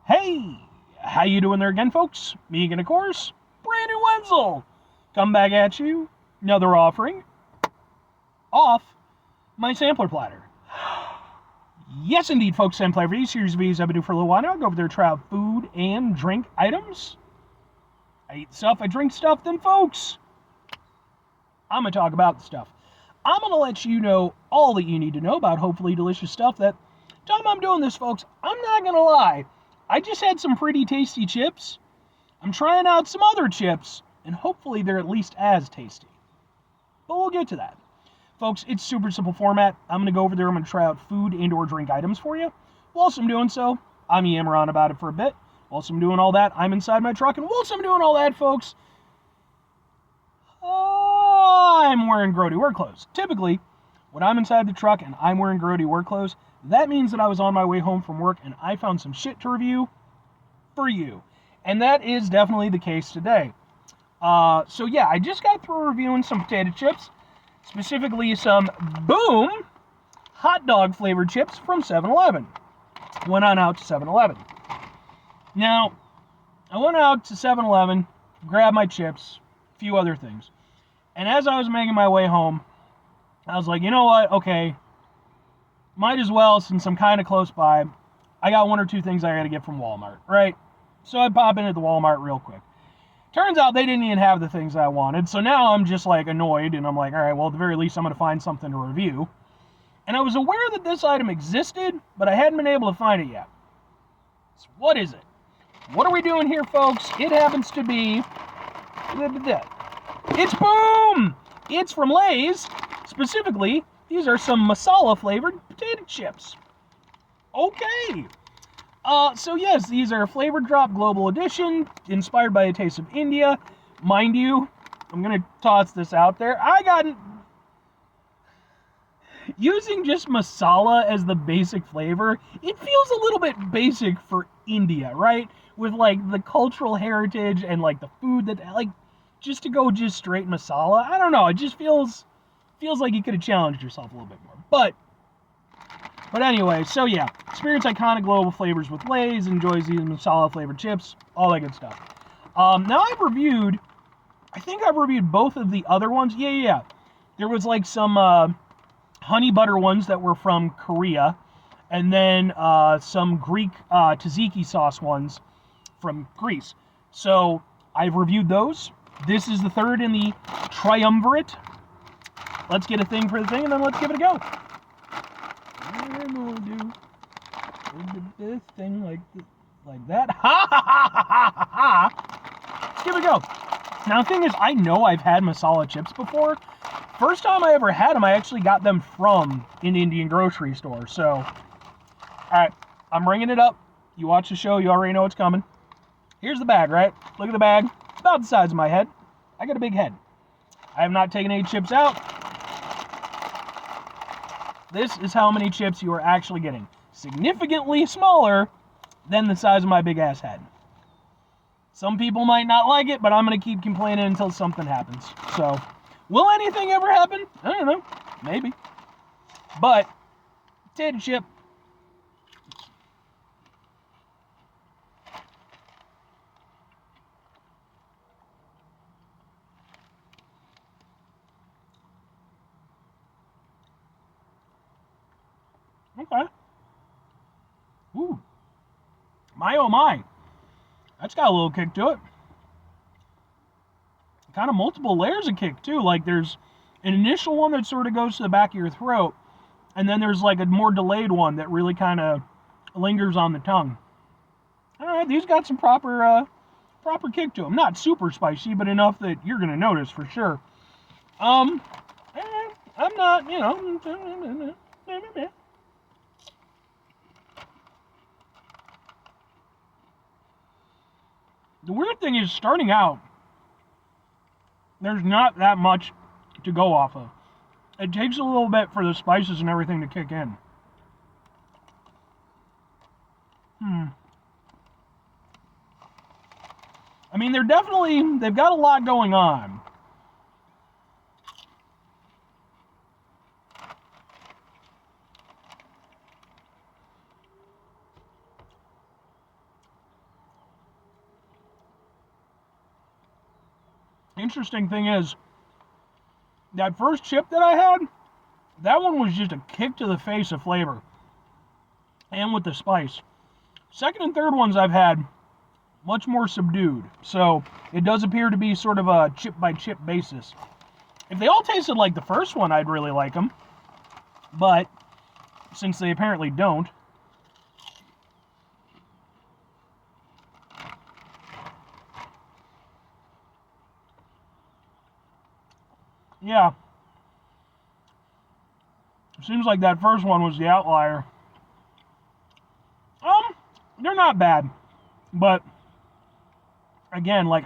Hey, how you doing there again, folks? Me again, of course, Brandon Wenzel. Come back at you, another offering off my sampler platter. Yes, indeed, folks, sampler for these series of videos I've been doing for a little while now. I go over there to try out food and drink items. I eat stuff, I drink stuff, then, folks, I'm going to talk about the stuff. I'm going to let you know all that you need to know about hopefully delicious stuff that time I'm doing this, folks, I'm not going to lie. I just had some pretty tasty chips. I'm trying out some other chips, and hopefully they're at least as tasty. But we'll get to that. Folks, it's super simple format. I'm going to go over there, I'm going to try out food and or drink items for you. Whilst I'm doing so, I'm yammering on about it for a bit. Whilst I'm doing all that, I'm inside my truck, and whilst I'm doing all that, folks, I'm wearing grody work clothes. Typically, when I'm inside the truck and I'm wearing grody work clothes, that means that I was on my way home from work and I found some shit to review for you. And that is definitely the case today. So yeah, I just got through reviewing some potato chips, specifically some Boom hot dog flavored chips from 7-Eleven. Went on out to 7-Eleven. Now, I went out to 7-Eleven, grabbed my chips, a few other things. And as I was making my way home, I was like, you know what? Okay, might as well, since I'm kind of close by, I got one or two things I got to get from Walmart, right? So I pop into the Walmart real quick. Turns out they didn't even have the things I wanted, so now I'm just like annoyed, and I'm like, all right, well, at the very least, I'm going to find something to review. And I was aware that this item existed, but I hadn't been able to find it yet. So what is it? What are we doing here, folks? It happens to be... It's Boom! It's from Lay's. Specifically, these are some Masala flavored potato chips. Okay. So yes, these are Flavor Drop Global Edition, inspired by a taste of India. Mind you, I'm gonna toss this out there. Using just masala as the basic flavor, it feels a little bit basic for India, right? With like the cultural heritage and like the food that like just to go just straight masala. I don't know, it just feels like you could have challenged yourself a little bit more. But anyway, so yeah, experience iconic global flavors with Lay's, enjoys these masala flavored chips, all that good stuff. Now I think I've reviewed both of the other ones. Yeah. There was like some honey butter ones that were from Korea, and then some Greek tzatziki sauce ones from Greece. So I've reviewed those. This is the third in the triumvirate. Let's get a thing for the thing, and then let's give it a go. And we'll do this thing like that. Ha ha ha ha ha ha! Let's give it a go. Now the thing is, I know I've had masala chips before. First time I ever had them, I actually got them from an Indian grocery store. So, alright, I'm bringing it up. You watch the show, you already know what's coming. Here's the bag, right? Look at the bag. It's about the size of my head. I got a big head. I have not taken any chips out. This is how many chips you are actually getting. Significantly smaller than the size of my big ass head. Some people might not like it, but I'm going to keep complaining until something happens. So, will anything ever happen? I don't know. Maybe. But, potato chip. Okay. Ooh. My oh my. That's got a little kick to it. Kind of multiple layers of kick, too. Like, there's an initial one that sort of goes to the back of your throat, and then there's, like, a more delayed one that really kind of lingers on the tongue. All right, these got some proper kick to them. Not super spicy, but enough that you're going to notice for sure. I'm not, you know... The weird thing is, starting out, there's not that much to go off of. It takes a little bit for the spices and everything to kick in. I mean, they've got a lot going on. Interesting thing is, that first chip that I had, that one was just a kick to the face of flavor. And with the spice. Second and third ones I've had, much more subdued. So it does appear to be sort of a chip by chip basis. If they all tasted like the first one, I'd really like them. But since they apparently don't, yeah, seems like that first one was the outlier. They're not bad, but again, like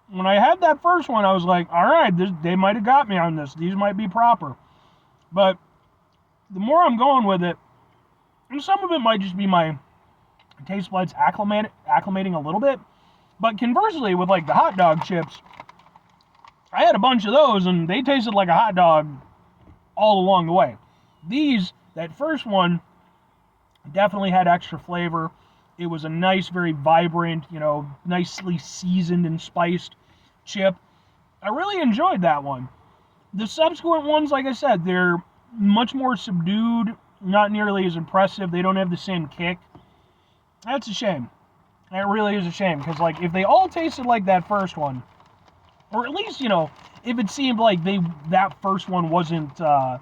when I had that first one, I was like, all right, they might have got me on this. These might be proper. But the more I'm going with it, and some of it might just be my taste buds acclimating a little bit, but conversely, with like the hot dog chips, I had a bunch of those, and they tasted like a hot dog all along the way. That first one, definitely had extra flavor. It was a nice, very vibrant, nicely seasoned and spiced chip. I really enjoyed that one. The subsequent ones, like I said, they're much more subdued, not nearly as impressive. They don't have the same kick. That's a shame. That really is a shame, because like if they all tasted like that first one, or at least, if it seemed like that first one wasn't again,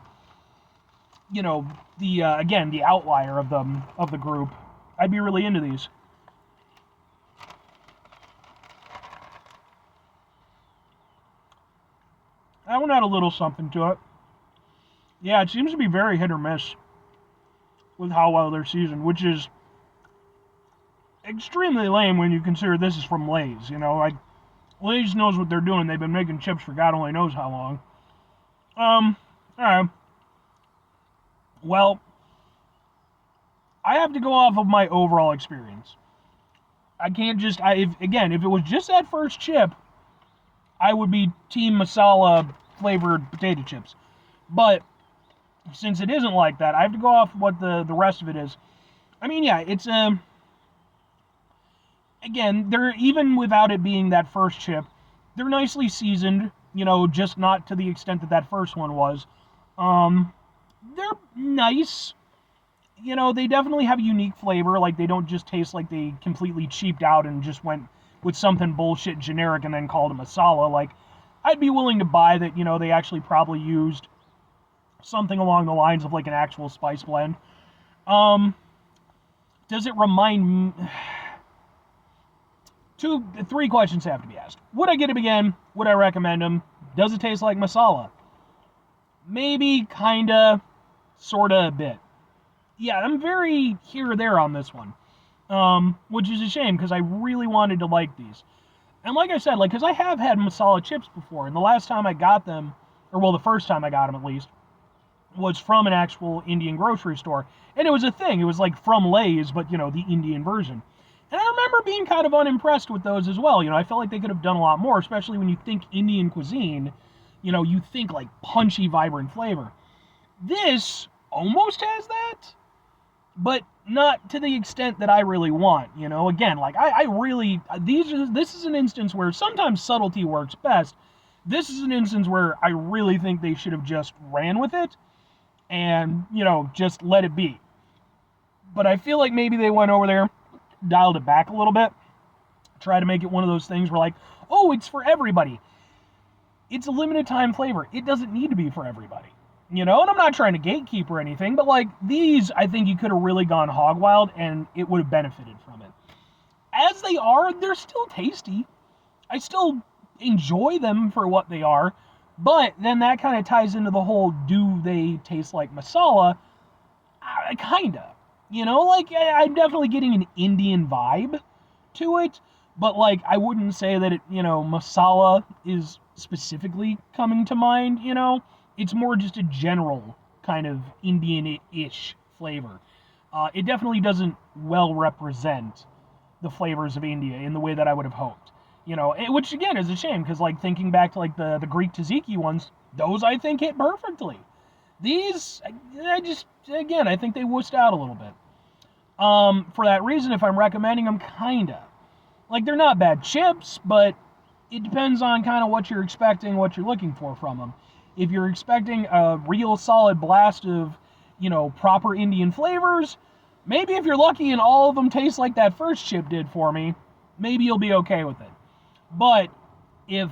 the outlier of the group, I'd be really into these. That one had a little something to it. Yeah, it seems to be very hit or miss with how well they're seasoned, which is extremely lame when you consider this is from Lay's. Lay's knows what they're doing. They've been making chips for God only knows how long. Alright. Well, I have to go off of my overall experience. I can't just, if it was just that first chip, I would be Team Masala flavored potato chips. But since it isn't like that, I have to go off what the rest of it is. I mean, yeah, it's again, they're, even without it being that first chip, they're nicely seasoned, just not to the extent that first one was. They're nice. They definitely have a unique flavor. Like, they don't just taste like they completely cheaped out and just went with something bullshit generic and then called it masala. Like, I'd be willing to buy that, they actually probably used something along the lines of like an actual spice blend. Does it remind me... Three questions have to be asked. Would I get them again? Would I recommend them? Does it taste like masala? Maybe, kinda, sorta, a bit. Yeah, I'm very here or there on this one, which is a shame because I really wanted to like these. And like I said, because I have had masala chips before, and the last time I got them, the first time I got them at least, was from an actual Indian grocery store. And it was a thing. It was like from Lay's, but, the Indian version. And I remember being kind of unimpressed with those as well. I felt like they could have done a lot more, especially when you think Indian cuisine, you think like punchy, vibrant flavor. This almost has that, but not to the extent that I really want. Again, like I really, this is an instance where sometimes subtlety works best. This is an instance where I really think they should have just ran with it and, just let it be. But I feel like maybe they went over there, dialed it back a little bit, try to make it one of those things where like, oh, it's for everybody. It's a limited time flavor. It doesn't need to be for everybody. And I'm not trying to gatekeep or anything, but like these, I think you could have really gone hog wild and it would have benefited from it. As they are, they're still tasty. I still enjoy them for what they are, but then that kind of ties into the whole, do they taste like masala? Kinda. I'm definitely getting an Indian vibe to it, but like I wouldn't say that it, masala is specifically coming to mind, It's more just a general kind of Indian-ish flavor. It definitely doesn't well represent the flavors of India in the way that I would have hoped. Which again is a shame, because like thinking back to like the Greek tzatziki ones, those I think hit perfectly. These, I think they wussed out a little bit. For that reason, if I'm recommending them, kinda. Like, they're not bad chips, but it depends on kind of what you're expecting, what you're looking for from them. If you're expecting a real solid blast of, proper Indian flavors, maybe if you're lucky and all of them taste like that first chip did for me, maybe you'll be okay with it. But if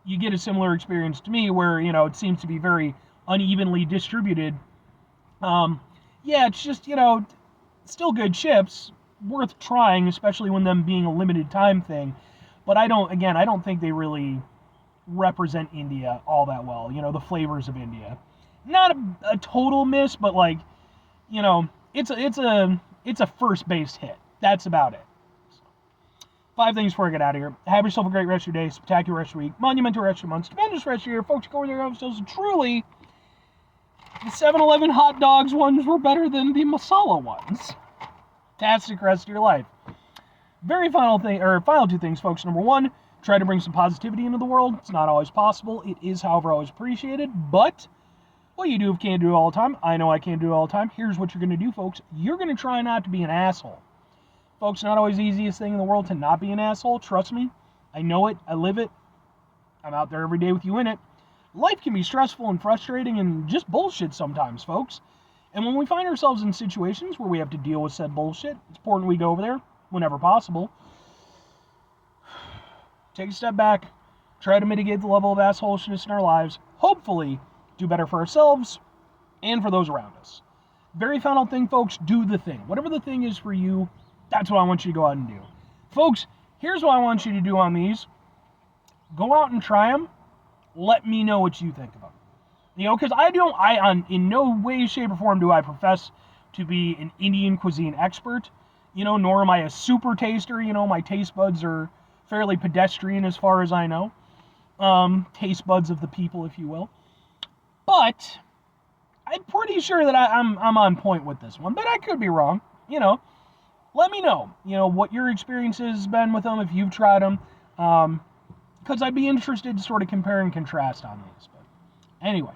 you get a similar experience to me where, it seems to be very unevenly distributed, yeah, it's just, still good chips, worth trying, especially when them being a limited time thing. But I don't think they really represent India all that well, the flavors of India. Not a total miss, but like, it's a first base hit. That's about it. 5 things before I get out of here. Have yourself a great rest of your day, spectacular rest of your week, monumental rest of your month, stupendous rest of your year. Folks, go over there and have yourselves truly. The 7-Eleven hot dogs ones were better than the Masala ones. Fantastic rest of your life. Final 2 things, folks. Number 1, try to bring some positivity into the world. It's not always possible. It is, however, always appreciated. But what you do can't do it all the time. I know I can't do it all the time. Here's what you're going to do, folks. You're going to try not to be an asshole. Folks, not always the easiest thing in the world to not be an asshole. Trust me. I know it. I live it. I'm out there every day with you in it. Life can be stressful and frustrating and just bullshit sometimes, folks. And when we find ourselves in situations where we have to deal with said bullshit, it's important we go over there whenever possible. Take a step back. Try to mitigate the level of assholishness in our lives. Hopefully, do better for ourselves and for those around us. Very final thing, folks, do the thing. Whatever the thing is for you, that's what I want you to go out and do. Folks, here's what I want you to do on these. Go out and try them. Let me know what you think of them. Because in no way, shape, or form do I profess to be an Indian cuisine expert. Nor am I a super taster. My taste buds are fairly pedestrian as far as I know. Taste buds of the people, if you will. But I'm pretty sure that I'm on point with this one. But I could be wrong. Let me know. What your experience has been with them, if you've tried them. Because I'd be interested to sort of compare and contrast on these. But anyway.